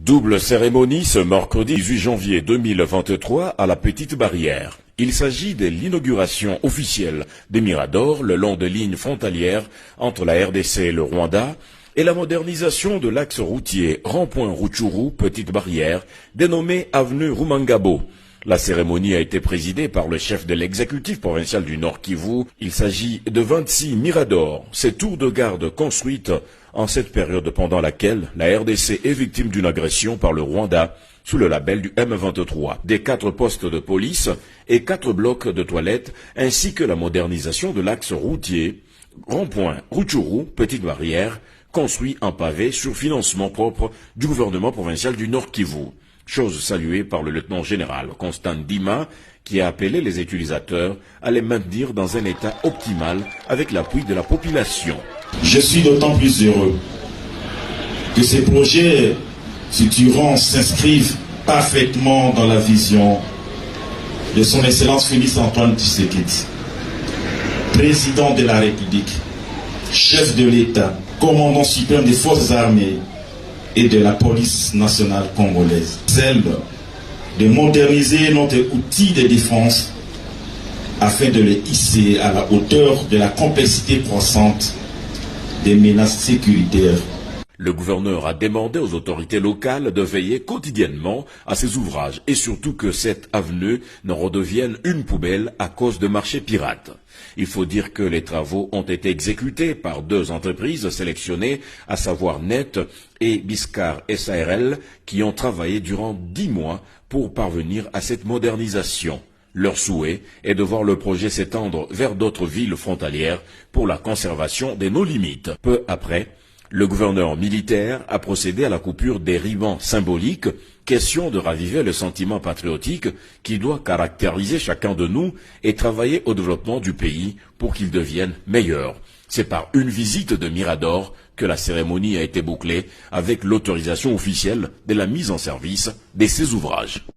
Double cérémonie ce mercredi 18 janvier 2023 à la Petite Barrière. Il s'agit de l'inauguration officielle des miradors le long de lignes frontalières entre la RDC et le Rwanda et la modernisation de l'axe routier rond-point Rutshuru Petite Barrière dénommé avenue Rumangabo. La cérémonie a été présidée par le chef de l'exécutif provincial du Nord Kivu. Il s'agit de 26 miradors, ces tours de garde construites en cette période pendant laquelle la RDC est victime d'une agression par le Rwanda sous le label du M23, des 4 postes de police et 4 blocs de toilettes, ainsi que la modernisation de l'axe routier rond-point Rutshuru Petite Barrière, construit en pavé sur financement propre du gouvernement provincial du Nord Kivu. Chose saluée par le lieutenant-général Constant Dima, qui a appelé les utilisateurs à les maintenir dans un état optimal avec l'appui de la population. Je suis d'autant plus heureux que ces projets structurants s'inscrivent parfaitement dans la vision de son Excellence Félix Antoine Tshisekedi, président de la République, chef de l'État, commandant suprême des forces armées et de la police nationale congolaise. Celle de moderniser notre outil de défense afin de les hisser à la hauteur de la complexité croissante des menaces sécuritaires. Le gouverneur a demandé aux autorités locales de veiller quotidiennement à ces ouvrages et surtout que cette avenue ne redevienne une poubelle à cause de marchés pirates. Il faut dire que les travaux ont été exécutés par 2 entreprises sélectionnées, à savoir Net et Biscar SARL, qui ont travaillé durant 10 mois pour parvenir à cette modernisation. Leur souhait est de voir le projet s'étendre vers d'autres villes frontalières pour la conservation de nos limites. Peu après, le gouverneur militaire a procédé à la coupure des rubans symboliques, question de raviver le sentiment patriotique qui doit caractériser chacun de nous et travailler au développement du pays pour qu'il devienne meilleur. C'est par une visite de Mirador que la cérémonie a été bouclée avec l'autorisation officielle de la mise en service de ces ouvrages.